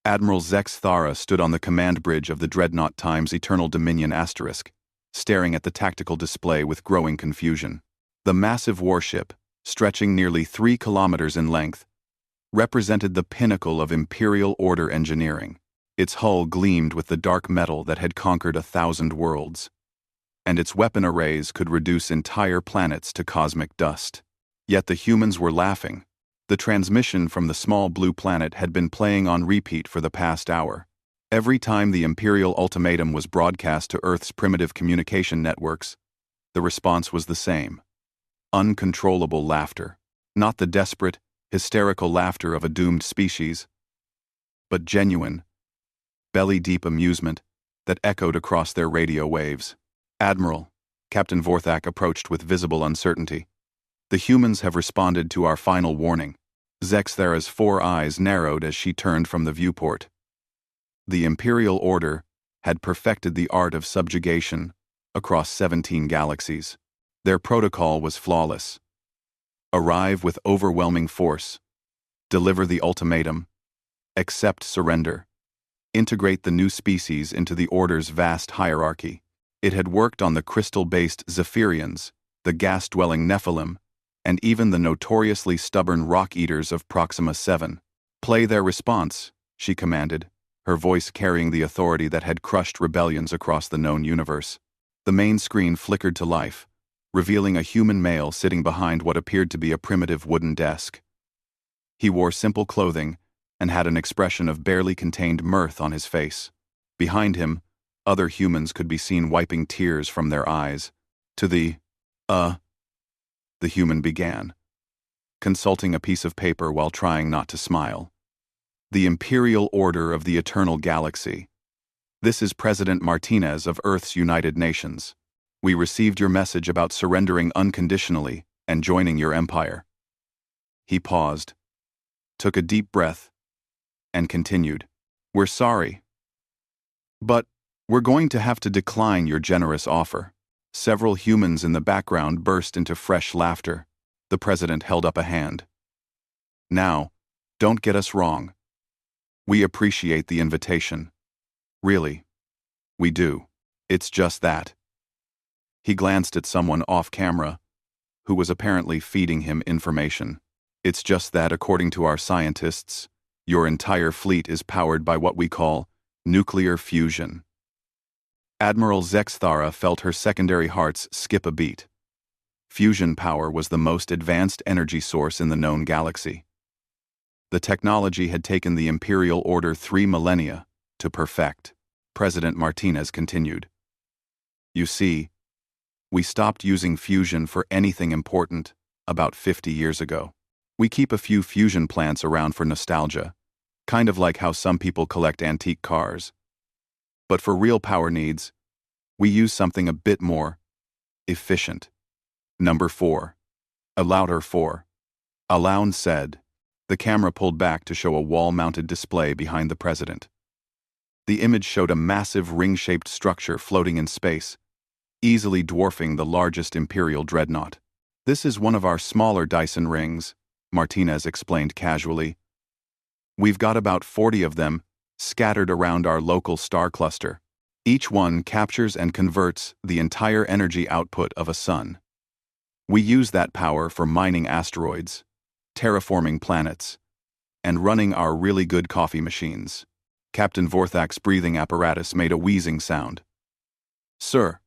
Admiral Zex Thara stood on the command bridge of the Dreadnought Times Eternal Dominion *, staring at the tactical display with growing confusion. The massive warship, stretching nearly 3 kilometers in length, represented the pinnacle of Imperial Order engineering. Its hull gleamed with the dark metal that had conquered 1,000 worlds, and its weapon arrays could reduce entire planets to cosmic dust. Yet the humans were laughing. The transmission from the small blue planet had been playing on repeat for the past hour. Every time the Imperial ultimatum was broadcast to Earth's primitive communication networks, the response was the same. Uncontrollable laughter. Not the desperate, hysterical laughter of a doomed species, but genuine, belly-deep amusement that echoed across their radio waves. Admiral, Captain Vorthak approached with visible uncertainty. The humans have responded to our final warning. Zex Thara's 4 eyes narrowed as she turned from the viewport. The Imperial Order had perfected the art of subjugation across 17 galaxies. Their protocol was flawless. Arrive with overwhelming force. Deliver the ultimatum. Accept surrender. Integrate the new species into the Order's vast hierarchy. It had worked on the crystal-based Zephyrians, the gas-dwelling Nephilim, and even the notoriously stubborn rock-eaters of Proxima 7. Play their response, she commanded, her voice carrying the authority that had crushed rebellions across the known universe. The main screen flickered to life, revealing a human male sitting behind what appeared to be a primitive wooden desk. He wore simple clothing and had an expression of barely contained mirth on his face. Behind him, other humans could be seen wiping tears from their eyes. The human began, consulting a piece of paper while trying not to smile. The Imperial Order of the Eternal Galaxy. This is President Martinez of Earth's United Nations. We received your message about surrendering unconditionally and joining your empire. He paused, took a deep breath, and continued. We're sorry, but we're going to have to decline your generous offer. Several humans in the background burst into fresh laughter. The president held up a hand. Now, don't get us wrong. We appreciate the invitation. Really, we do. It's just that. He glanced at someone off camera, who was apparently feeding him information. It's just that, according to our scientists, your entire fleet is powered by what we call nuclear fusion. Admiral Zex Thara felt her secondary hearts skip a beat. Fusion power was the most advanced energy source in the known galaxy. The technology had taken the Imperial Order 3 millennia to perfect. President Martinez continued. You see, we stopped using fusion for anything important about 50 years ago. We keep a few fusion plants around for nostalgia, kind of like how some people collect antique cars. But for real power needs, we use something a bit more efficient. Number 4. A louder 4. Alaun said. The camera pulled back to show a wall-mounted display behind the president. The image showed a massive ring-shaped structure floating in space, easily dwarfing the largest Imperial dreadnought. This is one of our smaller Dyson rings, Martinez explained casually. We've got about 40 of them scattered around our local star cluster. Each one captures and converts the entire energy output of a sun. We use that power for mining asteroids, terraforming planets, and running our really good coffee machines. Captain Vorthak's breathing apparatus made a wheezing sound. Sir,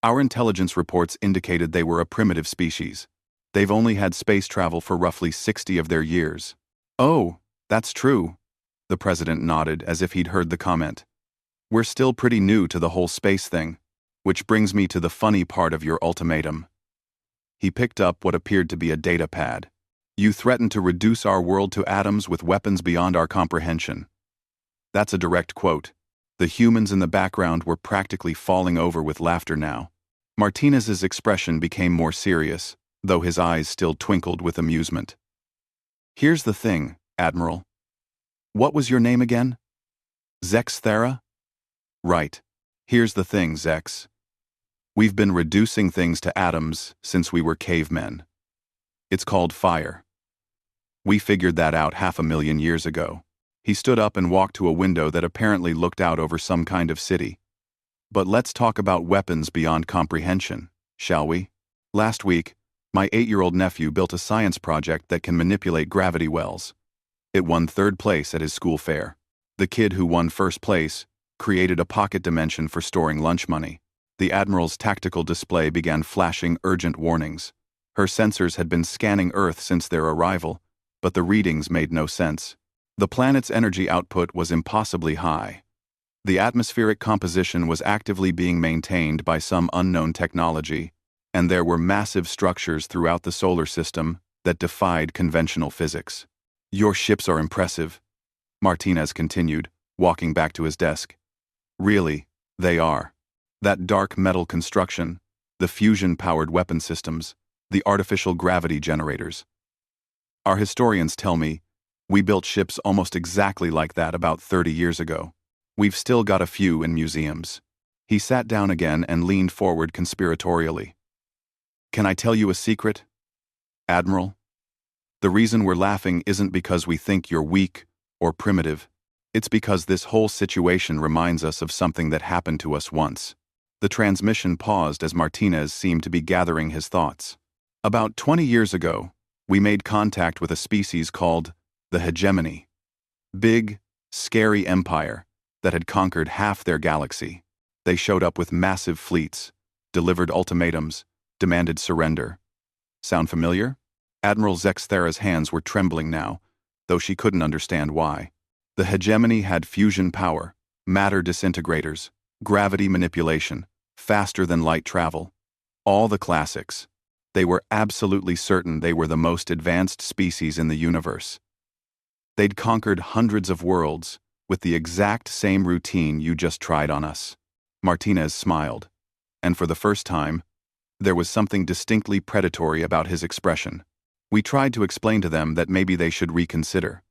our intelligence reports indicated they were a primitive species. They've only had space travel for roughly 60 of their years. Oh, that's true. The president nodded as if he'd heard the comment. We're still pretty new to the whole space thing, which brings me to the funny part of your ultimatum. He picked up what appeared to be a data pad. You threaten to reduce our world to atoms with weapons beyond our comprehension. That's a direct quote. The humans in the background were practically falling over with laughter now. Martinez's expression became more serious, though his eyes still twinkled with amusement. Here's the thing, Admiral. What was your name again? Zex Thara? Right. Here's the thing, Zex. We've been reducing things to atoms since we were cavemen. It's called fire. We figured that out 500,000 years ago. He stood up and walked to a window that apparently looked out over some kind of city. But let's talk about weapons beyond comprehension, shall we? Last week, my 8-year-old nephew built a science project that can manipulate gravity wells. It won 3rd place at his school fair. The kid who won 1st place created a pocket dimension for storing lunch money. The Admiral's tactical display began flashing urgent warnings. Her sensors had been scanning Earth since their arrival, but the readings made no sense. The planet's energy output was impossibly high. The atmospheric composition was actively being maintained by some unknown technology, and there were massive structures throughout the solar system that defied conventional physics. "Your ships are impressive," Martinez continued, walking back to his desk. "Really, they are. That dark metal construction, the fusion-powered weapon systems, the artificial gravity generators. Our historians tell me we built ships almost exactly like that about 30 years ago. We've still got a few in museums." He sat down again and leaned forward conspiratorially. "Can I tell you a secret, Admiral? The reason we're laughing isn't because we think you're weak or primitive. It's because this whole situation reminds us of something that happened to us once." The transmission paused as Martinez seemed to be gathering his thoughts. "About 20 years ago, we made contact with a species called the Hegemony. Big, scary empire that had conquered half their galaxy. They showed up with massive fleets, delivered ultimatums, demanded surrender. Sound familiar?" Admiral Zexthera's hands were trembling now, though she couldn't understand why. The Hegemony had fusion power, matter disintegrators, gravity manipulation, faster than light travel. All the classics. They were absolutely certain they were the most advanced species in the universe. They'd conquered hundreds of worlds with the exact same routine you just tried on us. Martinez smiled, and for the first time, there was something distinctly predatory about his expression. "We tried to explain to them that maybe they should reconsider.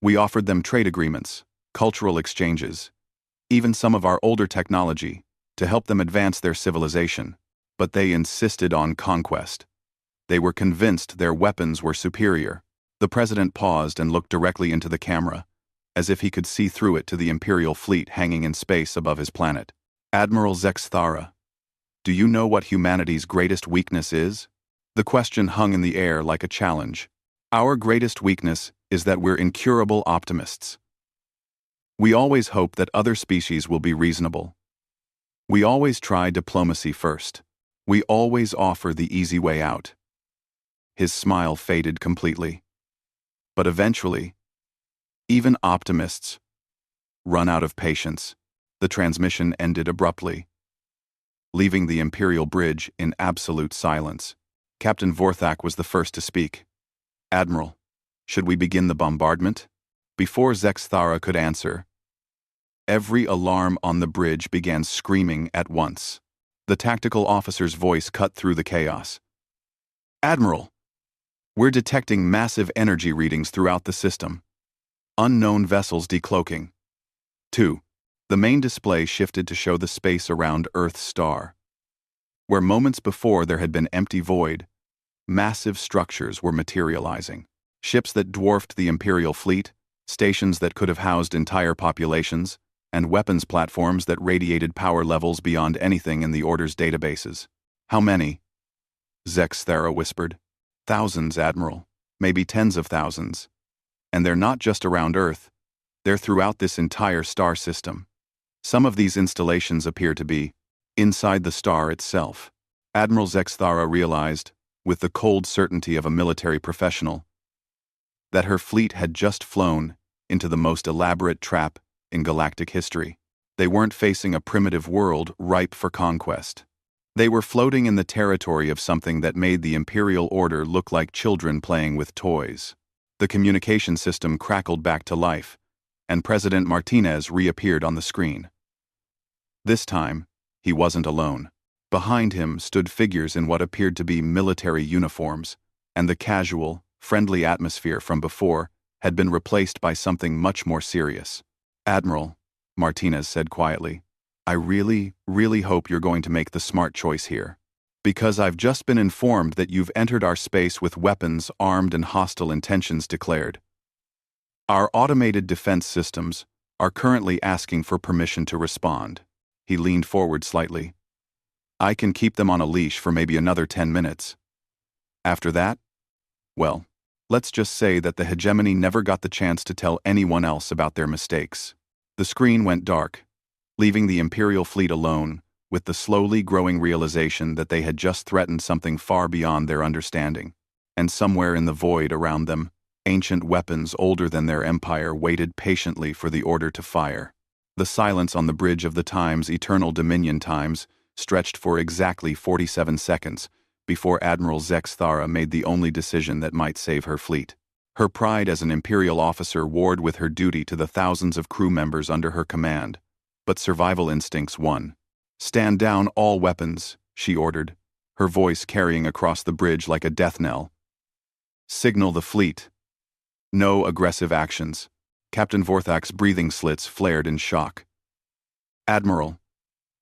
We offered them trade agreements, cultural exchanges, even some of our older technology to help them advance their civilization, but they insisted on conquest. They were convinced their weapons were superior." The president paused and looked directly into the camera, as if he could see through it to the Imperial fleet hanging in space above his planet. "Admiral Zexthara, do you know what humanity's greatest weakness is?" The question hung in the air like a challenge. "Our greatest weakness is that we're incurable optimists. We always hope that other species will be reasonable. We always try diplomacy first. We always offer the easy way out." His smile faded completely. "But eventually, even optimists run out of patience." The transmission ended abruptly, leaving the Imperial bridge in absolute silence. Captain Vorthak was the first to speak. "Admiral, should we begin the bombardment?" Before Zexthara could answer, every alarm on the bridge began screaming at once. The tactical officer's voice cut through the chaos. "Admiral, we're detecting massive energy readings throughout the system. Unknown vessels decloaking." 2. The main display shifted to show the space around Earth's star. Where moments before there had been empty void, massive structures were materializing. Ships that dwarfed the Imperial fleet, stations that could have housed entire populations, and weapons platforms that radiated power levels beyond anything in the Order's databases. "How many?" Zexthara whispered. "Thousands, Admiral. Maybe tens of thousands. And they're not just around Earth. They're throughout this entire star system. Some of these installations appear to be inside the star itself." Admiral Zexthara realized, with the cold certainty of a military professional, that her fleet had just flown into the most elaborate trap in galactic history. They weren't facing a primitive world ripe for conquest. They were floating in the territory of something that made the Imperial Order look like children playing with toys. The communication system crackled back to life, and President Martinez reappeared on the screen. This time, he wasn't alone. Behind him stood figures in what appeared to be military uniforms, and the casual, friendly atmosphere from before had been replaced by something much more serious. "Admiral," Martinez said quietly, "I really, really hope you're going to make the smart choice here. Because I've just been informed that you've entered our space with weapons, armed and hostile intentions declared." Our automated defense systems are currently asking for permission to respond. He leaned forward slightly. I can keep them on a leash for maybe another 10 minutes. After that, well, let's just say that the hegemony never got the chance to tell anyone else about their mistakes. The screen went dark, leaving the Imperial fleet alone with the slowly growing realization that they had just threatened something far beyond their understanding. And somewhere in the void around them, ancient weapons older than their empire waited patiently for the order to fire. The silence on the bridge of the Time's eternal dominion times stretched for exactly 47 seconds before Admiral Zex Thara made the only decision that might save her fleet. Her pride as an Imperial officer warred with her duty to the thousands of crew members under her command, but survival instincts won. "Stand down all weapons," she ordered, her voice carrying across the bridge like a death knell. "Signal the fleet. No aggressive actions." Captain Vorthak's breathing slits flared in shock. "Admiral,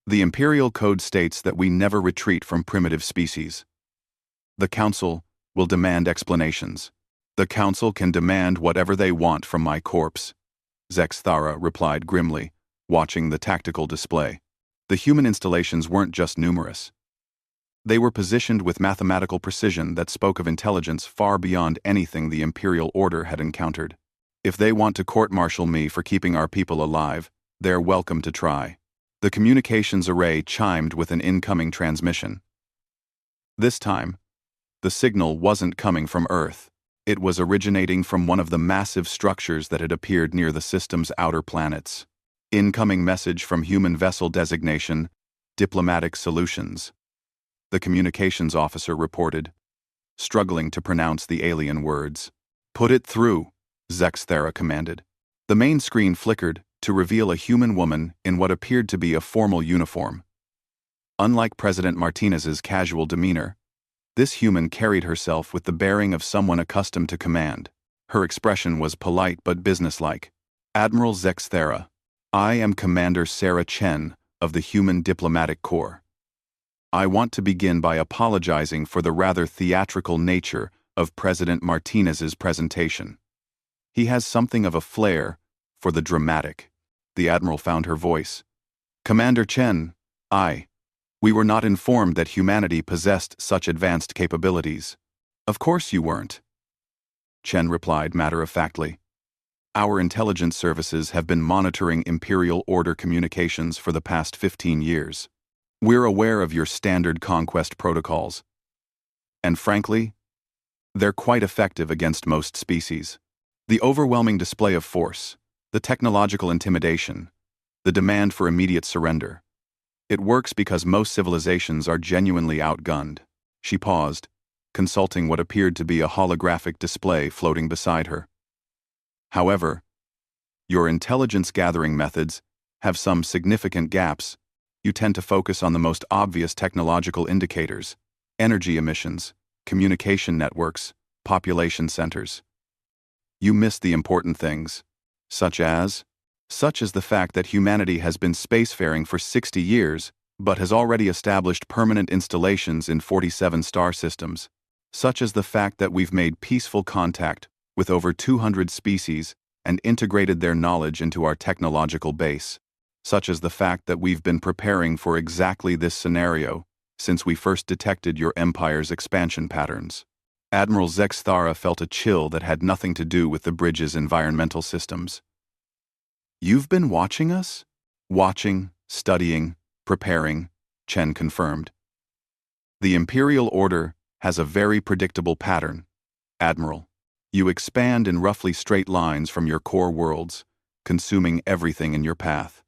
the Imperial Code states that we never retreat from primitive species. The Council will demand explanations." "The Council can demand whatever they want from my corpse," Zex Thara replied grimly, watching the tactical display. The human installations weren't just numerous. They were positioned with mathematical precision that spoke of intelligence far beyond anything the Imperial Order had encountered. If they want to court-martial me for keeping our people alive, they're welcome to try. The communications array chimed with an incoming transmission. This time, the signal wasn't coming from Earth. It was originating from one of the massive structures that had appeared near the system's outer planets. "Incoming message from human vessel designation, Diplomatic Solutions," the communications officer reported, struggling to pronounce the alien words. "Put it through," Zex Thara commanded. The main screen flickered to reveal a human woman in what appeared to be a formal uniform. Unlike President Martinez's casual demeanor, this human carried herself with the bearing of someone accustomed to command. Her expression was polite but businesslike. "Admiral Zex Thara, I am Commander Sarah Chen of the Human Diplomatic Corps. I want to begin by apologizing for the rather theatrical nature of President Martinez's presentation. He has something of a flair for the dramatic." The Admiral found her voice. "Commander Chen, we were not informed that humanity possessed such advanced capabilities." "Of course you weren't," Chen replied matter-of-factly. "Our intelligence services have been monitoring Imperial Order communications for the past 15 years. We're aware of your standard conquest protocols. And frankly, they're quite effective against most species. The overwhelming display of force, the technological intimidation, the demand for immediate surrender. It works because most civilizations are genuinely outgunned." She paused, consulting what appeared to be a holographic display floating beside her. "However, your intelligence-gathering methods have some significant gaps. You tend to focus on the most obvious technological indicators: energy emissions, communication networks, population centers. You miss the important things, such as the fact that humanity has been spacefaring for 60 years, but has already established permanent installations in 47 star systems, such as the fact that we've made peaceful contact with over 200 species and integrated their knowledge into our technological base, such as the fact that we've been preparing for exactly this scenario since we first detected your empire's expansion patterns." Admiral Zex Thara felt a chill that had nothing to do with the bridge's environmental systems. "You've been watching us?" "Watching, studying, preparing," Chen confirmed. "The Imperial Order has a very predictable pattern, Admiral. You expand in roughly straight lines from your core worlds, consuming everything in your path.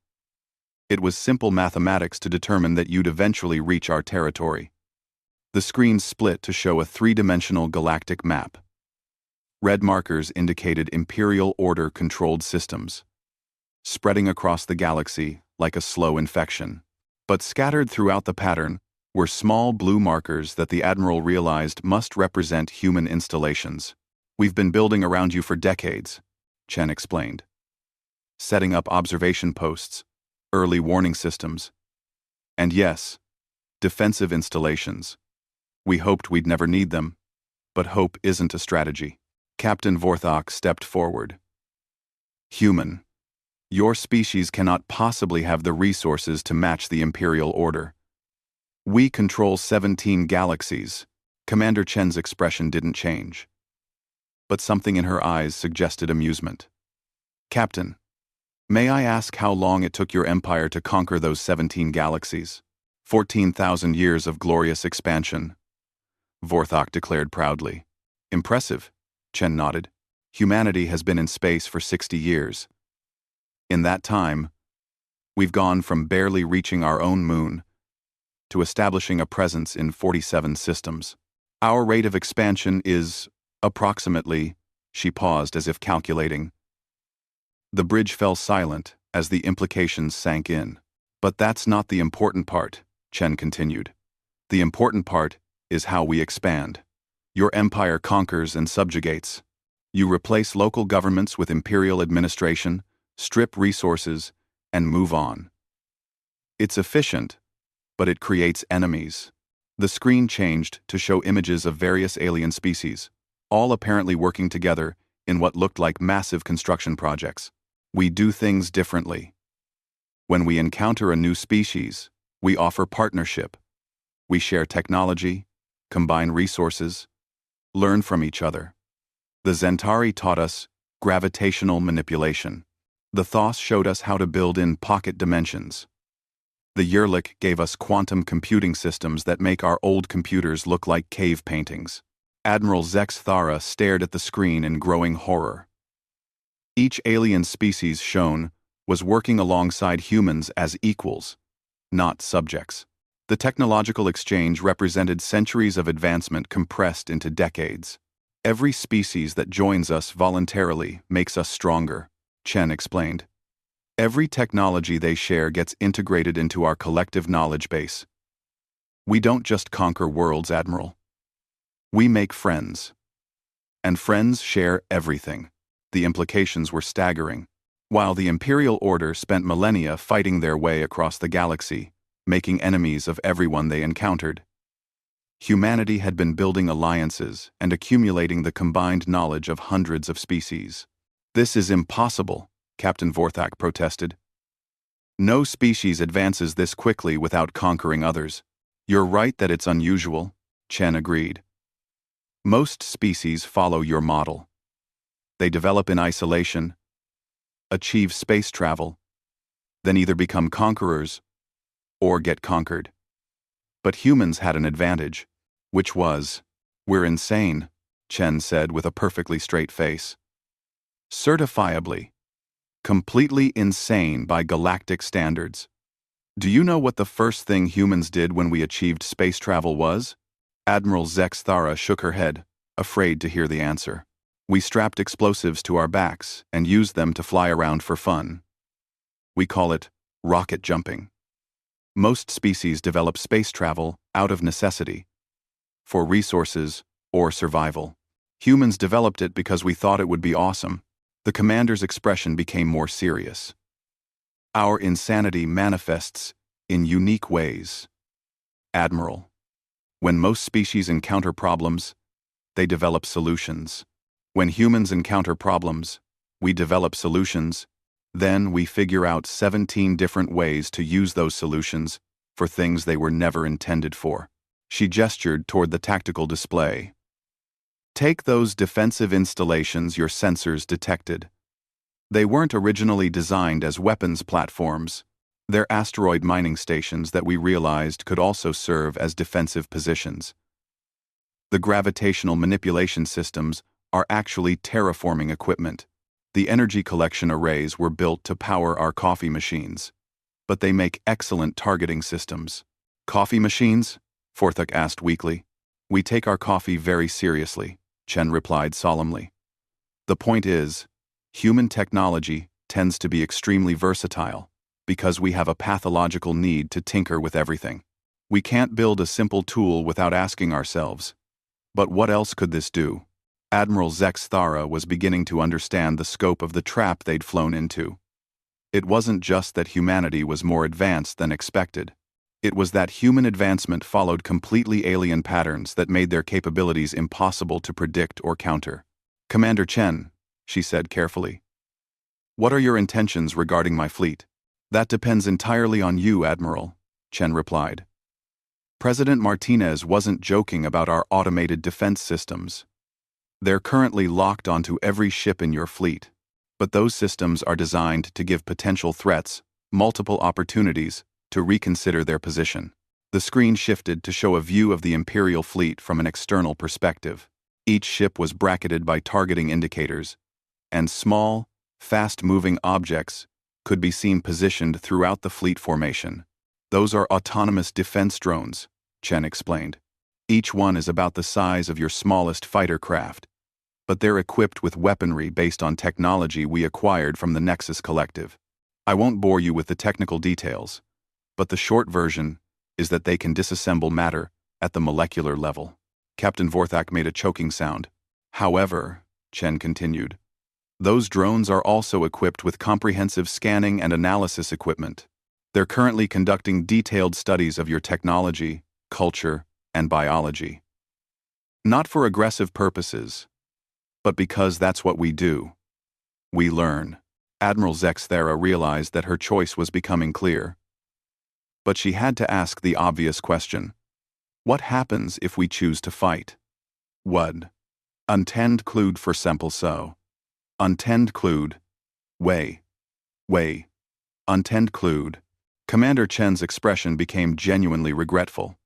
It was simple mathematics to determine that you'd eventually reach our territory." The screen split to show a three-dimensional galactic map. Red markers indicated Imperial Order-controlled systems, spreading across the galaxy like a slow infection. But scattered throughout the pattern were small blue markers that the Admiral realized must represent human installations. "We've been building around you for decades," Chen explained. "Setting up observation posts, early warning systems, and yes, defensive installations. We hoped we'd never need them, but hope isn't a strategy." Captain Vorthak stepped forward, Human. Your species cannot possibly have the resources to match the Imperial Order. We control 17 galaxies. Commander Chen's expression didn't change. But something in her eyes suggested amusement. Captain, may I ask how long it took your empire to conquer those 17 galaxies? 14,000 years of glorious expansion, Vorthok declared proudly. Impressive, Chen nodded. Humanity has been in space for 60 years. In that time, we've gone from barely reaching our own moon to establishing a presence in 47 systems. Our rate of expansion is approximately, she paused as if calculating. The bridge fell silent as the implications sank in. But that's not the important part, Chen continued. The important part is how we expand. Your empire conquers and subjugates. You replace local governments with imperial administration, strip resources, and move on. It's efficient, but it creates enemies. The screen changed to show images of various alien species, all apparently working together in what looked like massive construction projects. We do things differently. When we encounter a new species, we offer partnership. We share technology, combine resources, learn from each other. The Zentari taught us gravitational manipulation. The Thoth showed us how to build in pocket dimensions. The Yerlik gave us quantum computing systems that make our old computers look like cave paintings. Admiral Zex Thara stared at the screen in growing horror. Each alien species shown was working alongside humans as equals, not subjects. The technological exchange represented centuries of advancement compressed into decades. Every species that joins us voluntarily makes us stronger, Chen explained. Every technology they share gets integrated into our collective knowledge base. We don't just conquer worlds, Admiral. We make friends. And friends share everything. The implications were staggering. While the Imperial Order spent millennia fighting their way across the galaxy, making enemies of everyone they encountered, humanity had been building alliances and accumulating the combined knowledge of hundreds of species. This is impossible, Captain Vorthok protested. No species advances this quickly without conquering others. You're right that it's unusual, Chen agreed. Most species follow your model. They develop in isolation, achieve space travel, then either become conquerors or get conquered. But humans had an advantage, which was, we're insane, Chen said with a perfectly straight face. Certifiably. Completely insane by galactic standards. Do you know what the first thing humans did when we achieved space travel was? Admiral Zex Thara shook her head, afraid to hear the answer. We strapped explosives to our backs and used them to fly around for fun. We call it rocket jumping. Most species develop space travel out of necessity, for resources or survival. Humans developed it because we thought it would be awesome. The commander's expression became more serious. Our insanity manifests in unique ways. Admiral, when most species encounter problems, they develop solutions. When humans encounter problems, we develop solutions. Then we figure out 17 different ways to use those solutions for things they were never intended for. She gestured toward the tactical display. Take those defensive installations your sensors detected. They weren't originally designed as weapons platforms. They're asteroid mining stations that we realized could also serve as defensive positions. The gravitational manipulation systems are actually terraforming equipment. The energy collection arrays were built to power our coffee machines, but they make excellent targeting systems. Coffee machines? Vorthok asked weakly. We take our coffee very seriously, Chen replied solemnly. The point is, human technology tends to be extremely versatile because we have a pathological need to tinker with everything. We can't build a simple tool without asking ourselves, but what else could this do? Admiral Zex Thara was beginning to understand the scope of the trap they'd flown into. It wasn't just that humanity was more advanced than expected. It was that human advancement followed completely alien patterns that made their capabilities impossible to predict or counter. Commander Chen, she said carefully. What are your intentions regarding my fleet? That depends entirely on you, Admiral, Chen replied. President Martinez wasn't joking about our automated defense systems. They're currently locked onto every ship in your fleet, but those systems are designed to give potential threats multiple opportunities to reconsider their position. The screen shifted to show a view of the Imperial fleet from an external perspective. Each ship was bracketed by targeting indicators, and small, fast-moving objects could be seen positioned throughout the fleet formation. Those are autonomous defense drones, Chen explained. Each one is about the size of your smallest fighter craft, but they're equipped with weaponry based on technology we acquired from the Nexus Collective. I won't bore you with the technical details, but the short version is that they can disassemble matter at the molecular level. Captain Vorthak made a choking sound. However, Chen continued, those drones are also equipped with comprehensive scanning and analysis equipment. They're currently conducting detailed studies of your technology, culture, and biology. Not for aggressive purposes, but because that's what we do. We learn. Admiral Zexthera realized that her choice was becoming clear. But she had to ask the obvious question. What happens if we choose to fight? What? Untend clued for simple so. Untend clued. Way. Untend clued. Commander Chen's expression became genuinely regretful.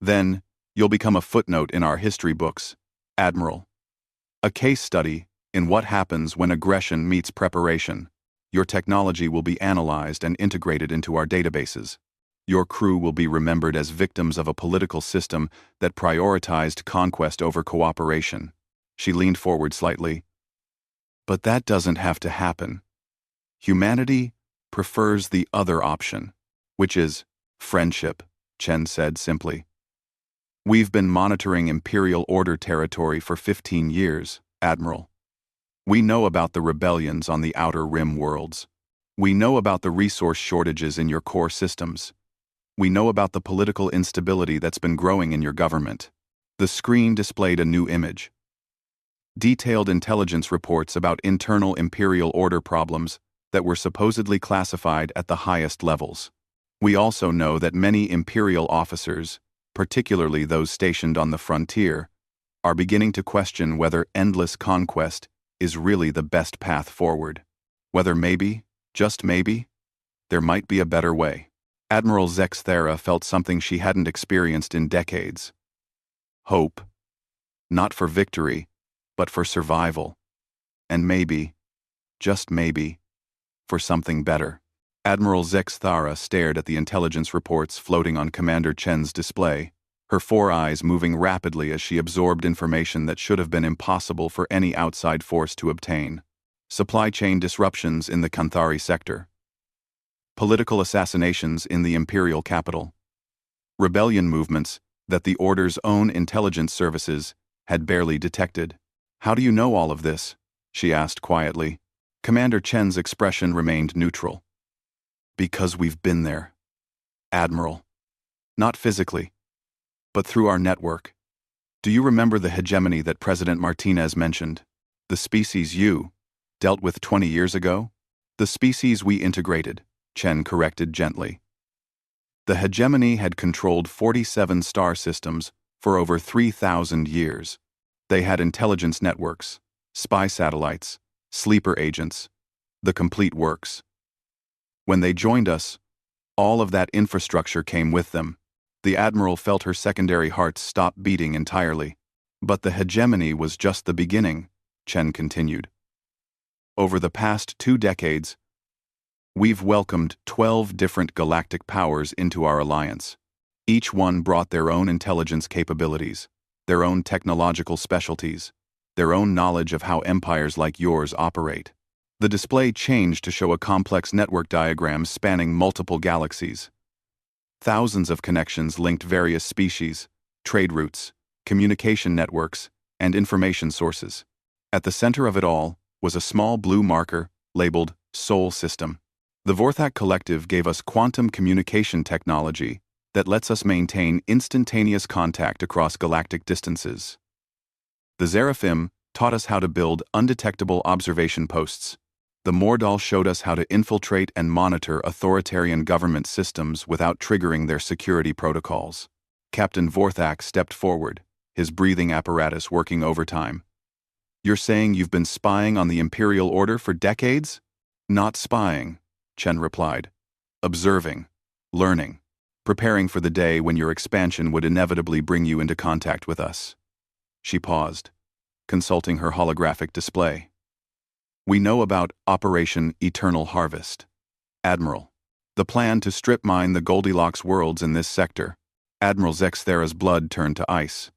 Then, you'll become a footnote in our history books, Admiral. A case study in what happens when aggression meets preparation. Your technology will be analyzed and integrated into our databases. Your crew will be remembered as victims of a political system that prioritized conquest over cooperation. She leaned forward slightly. But that doesn't have to happen. Humanity prefers the other option, which is friendship, Chen said simply. We've been monitoring Imperial Order territory for 15 years, Admiral. We know about the rebellions on the Outer Rim worlds. We know about the resource shortages in your core systems. We know about the political instability that's been growing in your government. The screen displayed a new image. Detailed intelligence reports about internal Imperial Order problems that were supposedly classified at the highest levels. We also know that many Imperial officers, particularly those stationed on the frontier, are beginning to question whether endless conquest is really the best path forward. Whether maybe, just maybe, there might be a better way. Admiral Zexthera felt something she hadn't experienced in decades. Hope. Not for victory, but for survival. And maybe, just maybe, for something better. Admiral Zexthera stared at the intelligence reports floating on Commander Chen's display, her four eyes moving rapidly as she absorbed information that should have been impossible for any outside force to obtain. Supply chain disruptions in the Kanthari sector. Political assassinations in the Imperial capital. Rebellion movements that the Order's own intelligence services had barely detected. How do you know all of this? She asked quietly. Commander Chen's expression remained neutral. Because we've been there, Admiral. Not physically, but through our network. Do you remember the hegemony that President Martinez mentioned? The species you dealt with 20 years ago? The species we integrated, Chen corrected gently. The hegemony had controlled 47 star systems for over 3,000 years. They had intelligence networks, spy satellites, sleeper agents, the complete works. When they joined us, all of that infrastructure came with them. The Admiral felt her secondary heart stop beating entirely. But the hegemony was just the beginning, Chen continued. Over the past 2 decades, we've welcomed 12 different galactic powers into our alliance. Each one brought their own intelligence capabilities, their own technological specialties, their own knowledge of how empires like yours operate. The display changed to show a complex network diagram spanning multiple galaxies. Thousands of connections linked various species, trade routes, communication networks, and information sources. At the center of it all was a small blue marker labeled Soul System. The Vorthak Collective gave us quantum communication technology that lets us maintain instantaneous contact across galactic distances. The Zeraphim taught us how to build undetectable observation posts, The Mordal showed us how to infiltrate and monitor authoritarian government systems without triggering their security protocols. Captain Vorthak stepped forward, his breathing apparatus working overtime. You're saying you've been spying on the Imperial Order for decades? Not spying, Chen replied. Observing, learning, preparing for the day when your expansion would inevitably bring you into contact with us. She paused, consulting her holographic display. We know about Operation Eternal Harvest. Admiral, the plan to strip mine the Goldilocks worlds in this sector. Admiral Zexthera's blood turned to ice.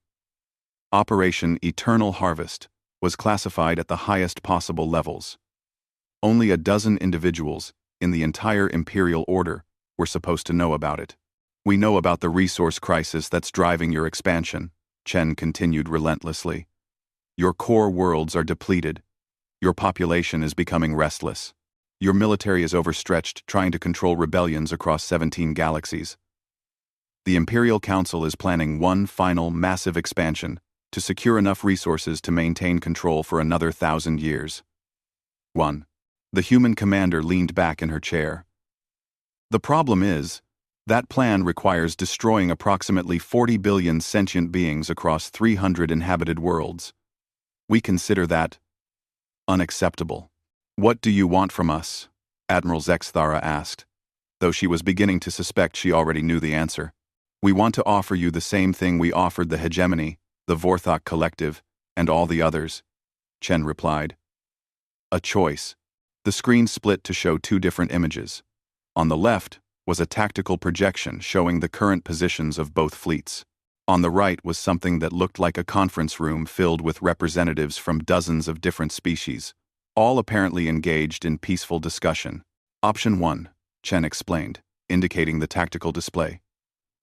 Operation Eternal Harvest was classified at the highest possible levels. Only a dozen individuals in the entire Imperial Order were supposed to know about it. We know about the resource crisis that's driving your expansion, Chen continued relentlessly. Your core worlds are depleted. Your population is becoming restless. Your military is overstretched trying to control rebellions across 17 galaxies. The Imperial Council is planning one final massive expansion to secure enough resources to maintain control for another 1,000 years. 1. The human commander leaned back in her chair. The problem is, that plan requires destroying approximately 40 billion sentient beings across 300 inhabited worlds. We consider that unacceptable. What do you want from us? Admiral Zexthara asked, though she was beginning to suspect she already knew the answer. We want to offer you the same thing we offered the Hegemony, the Vorthok Collective, and all the others, Chen replied. A choice. The screen split to show two different images. On the left was a tactical projection showing the current positions of both fleets. On the right was something that looked like a conference room filled with representatives from dozens of different species, all apparently engaged in peaceful discussion. Option 1, Chen explained, indicating the tactical display.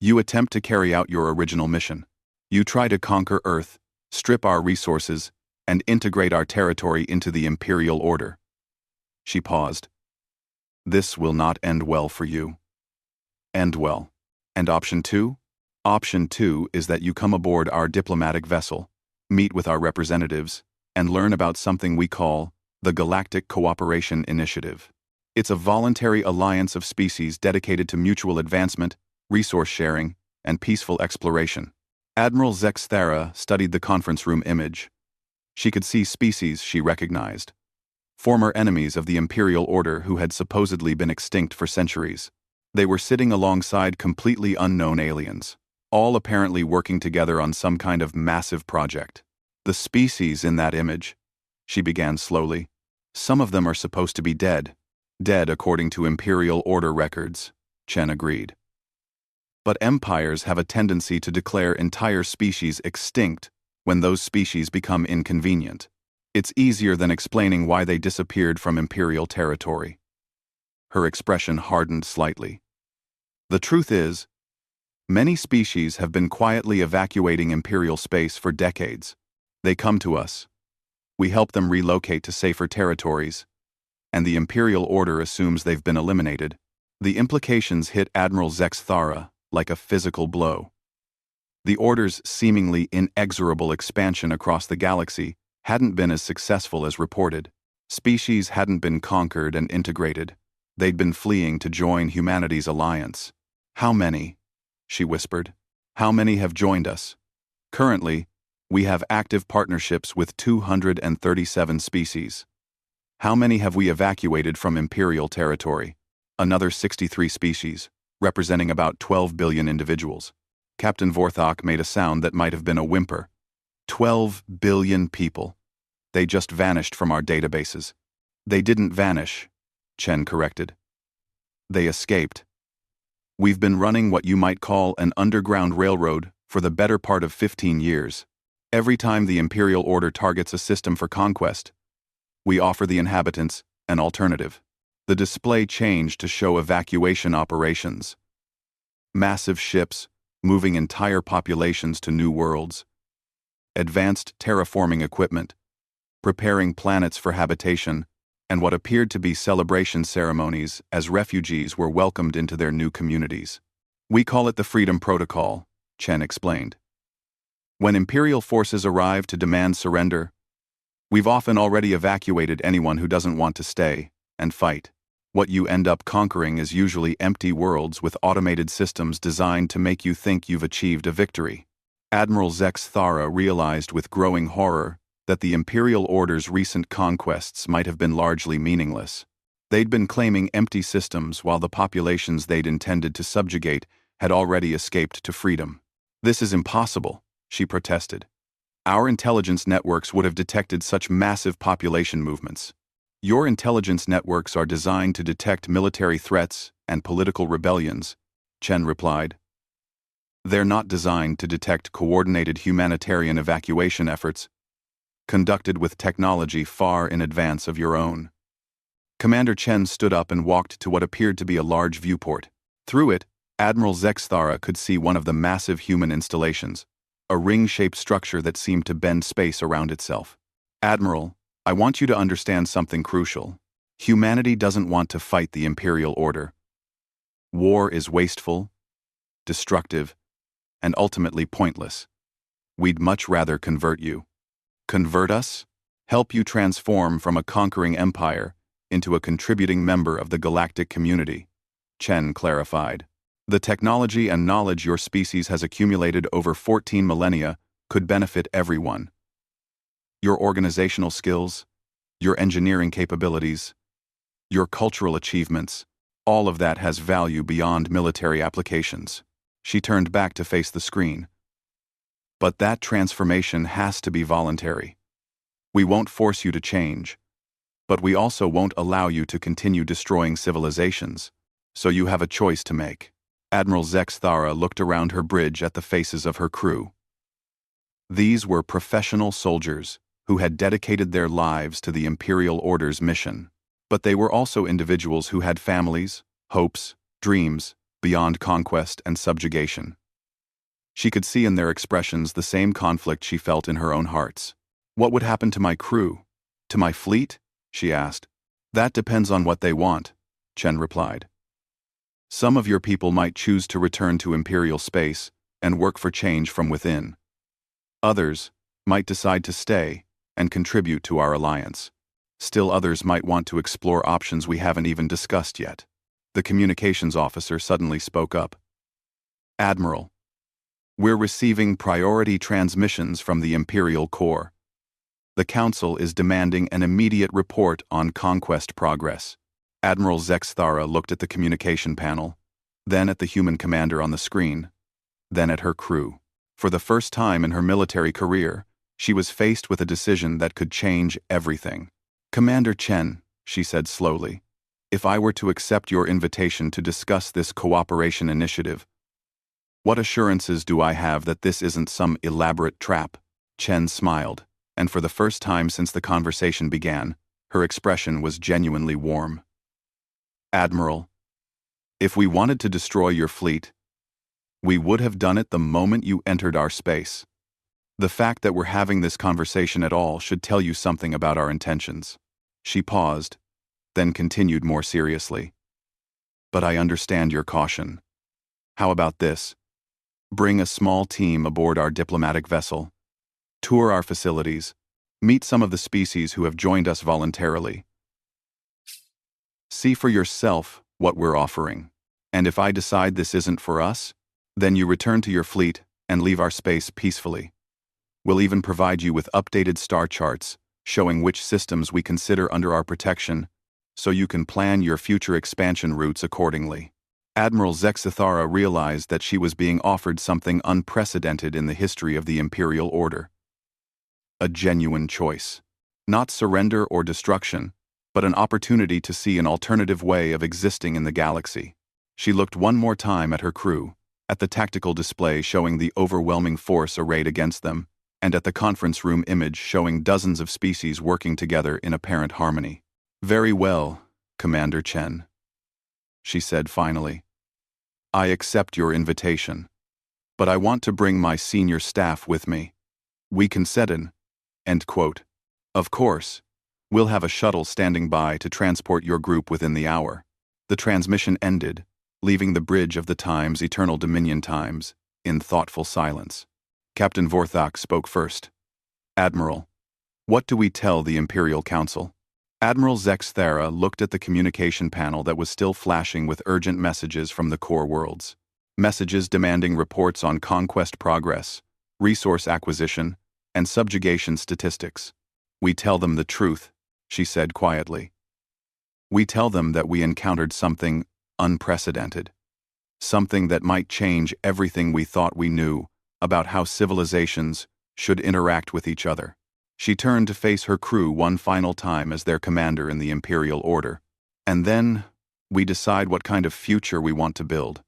You attempt to carry out your original mission. You try to conquer Earth, strip our resources, and integrate our territory into the Imperial Order. She paused. This will not end well for you. End well. And option 2? Option 2 is that you come aboard our diplomatic vessel, meet with our representatives, and learn about something we call the Galactic Cooperation Initiative. It's a voluntary alliance of species dedicated to mutual advancement, resource sharing, and peaceful exploration. Admiral Zexthara studied the conference room image. She could see species she recognized. Former enemies of the Imperial Order who had supposedly been extinct for centuries. They were sitting alongside completely unknown aliens, all apparently working together on some kind of massive project. The species in that image, she began slowly, some of them are supposed to be dead. Dead according to Imperial Order records, Chen agreed. But empires have a tendency to declare entire species extinct when those species become inconvenient. It's easier than explaining why they disappeared from Imperial territory. Her expression hardened slightly. The truth is, many species have been quietly evacuating Imperial space for decades. They come to us. We help them relocate to safer territories, and the Imperial Order assumes they've been eliminated. The implications hit Admiral Zexthara like a physical blow. The Order's seemingly inexorable expansion across the galaxy hadn't been as successful as reported. Species hadn't been conquered and integrated. They'd been fleeing to join humanity's alliance. How many? She whispered. How many have joined us? Currently, we have active partnerships with 237 species. How many have we evacuated from Imperial territory? Another 63 species, representing about 12 billion individuals. Captain Vorthok made a sound that might have been a whimper. 12 billion people. They just vanished from our databases. They didn't vanish, Chen corrected. They escaped. We've been running what you might call an underground railroad for the better part of 15 years. Every time the Imperial Order targets a system for conquest, we offer the inhabitants an alternative. The display changed to show evacuation operations. Massive ships, moving entire populations to new worlds. Advanced terraforming equipment, preparing planets for habitation, and what appeared to be celebration ceremonies as refugees were welcomed into their new communities. We call it the Freedom Protocol, Chen explained. When Imperial forces arrive to demand surrender, we've often already evacuated anyone who doesn't want to stay. and fight. What you end up conquering is usually empty worlds with automated systems designed to make you think you've achieved a victory. Admiral Zex Thara realized with growing horror that the Imperial Order's recent conquests might have been largely meaningless. They'd been claiming empty systems while the populations they'd intended to subjugate had already escaped to freedom. "This is impossible," she protested. "Our intelligence networks would have detected such massive population movements." "Your intelligence networks are designed to detect military threats and political rebellions," Chen replied. "They're not designed to detect coordinated humanitarian evacuation efforts, conducted with technology far in advance of your own." Commander Chen stood up and walked to what appeared to be a large viewport. Through it, Admiral Zex Thara could see one of the massive human installations, a ring-shaped structure that seemed to bend space around itself. "Admiral, I want you to understand something crucial. Humanity doesn't want to fight the Imperial Order. War is wasteful, destructive, and ultimately pointless. We'd much rather convert you." "Convert us? Help you transform from a conquering empire into a contributing member of the galactic community," Chen clarified. "The technology and knowledge your species has accumulated over 14 millennia could benefit everyone. Your organizational skills, your engineering capabilities, your cultural achievements, all of that has value beyond military applications." She turned back to face the screen. "But that transformation has to be voluntary. We won't force you to change, but we also won't allow you to continue destroying civilizations, so you have a choice to make." Admiral Zex Thara looked around her bridge at the faces of her crew. These were professional soldiers who had dedicated their lives to the Imperial Order's mission. But they were also individuals who had families, hopes, dreams, beyond conquest and subjugation. She could see in their expressions the same conflict she felt in her own hearts. "What would happen to my crew? To my fleet?" she asked. "That depends on what they want," Chen replied. "Some of your people might choose to return to Imperial space and work for change from within. Others might decide to stay and contribute to our alliance. Still others might want to explore options we haven't even discussed yet." The communications officer suddenly spoke up. "Admiral, we're receiving priority transmissions from the Imperial Core. The Council is demanding an immediate report on conquest progress." Admiral Zex Thara looked at the communication panel, then at the human commander on the screen, then at her crew. For the first time in her military career, she was faced with a decision that could change everything. "Commander Chen," she said slowly, "if I were to accept your invitation to discuss this cooperation initiative, what assurances do I have that this isn't some elaborate trap?" Chen smiled, and for the first time since the conversation began, her expression was genuinely warm. "Admiral, if we wanted to destroy your fleet, we would have done it the moment you entered our space. The fact that we're having this conversation at all should tell you something about our intentions." She paused, then continued more seriously. "But I understand your caution. How about this? Bring a small team aboard our diplomatic vessel, tour our facilities, meet some of the species who have joined us voluntarily. See for yourself what we're offering. And if I decide this isn't for us, then you return to your fleet and leave our space peacefully. We'll even provide you with updated star charts showing which systems we consider under our protection, so you can plan your future expansion routes accordingly." Admiral Zex Thara realized that she was being offered something unprecedented in the history of the Imperial Order. A genuine choice. Not surrender or destruction, but an opportunity to see an alternative way of existing in the galaxy. She looked one more time at her crew, at the tactical display showing the overwhelming force arrayed against them, and at the conference room image showing dozens of species working together in apparent harmony. "Very well, Commander Chen," she said finally. "I accept your invitation, but I want to bring my senior staff with me. We can set in." End quote. "Of course, we'll have a shuttle standing by to transport your group within the hour." The transmission ended, leaving the bridge of the Time's Eternal Dominion times in thoughtful silence. Captain Vorthak spoke first. "Admiral, what do we tell the Imperial Council?" Admiral Zexthera looked at the communication panel that was still flashing with urgent messages from the core worlds. Messages demanding reports on conquest progress, resource acquisition, and subjugation statistics. "We tell them the truth," she said quietly. "We tell them that we encountered something unprecedented. Something that might change everything we thought we knew about how civilizations should interact with each other." She turned to face her crew one final time as their commander in the Imperial Order. "And then, we decide what kind of future we want to build."